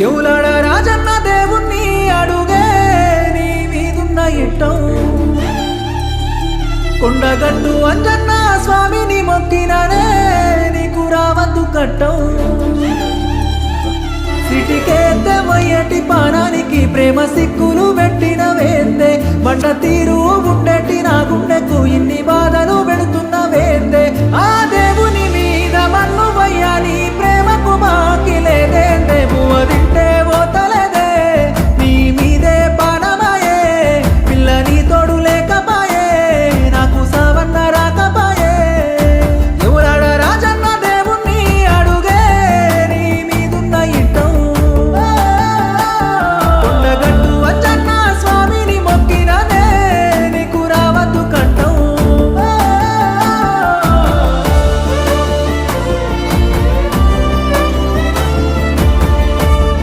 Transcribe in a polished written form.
ఎవలాడ రాజన్న దేవుణ్ణి అడుగే నీ మీదున్న ఇట్టం కొండగట్టు అంజన్న స్వామిని మొక్కిననే నీకు రావద్దు కట్టం సిటికేద్దే మయ్యటి పానానికి ప్రేమ సిక్కులు పెట్టిన వేందే బండ తీరు ఉండేటి నా గుండెకు ఇన్ని బాధలు పెడుతున్న వేందే ఆ దేవుని మీద మన్ను వయ్యాలి ప్రేమకు మాకి లేదేందే భూవది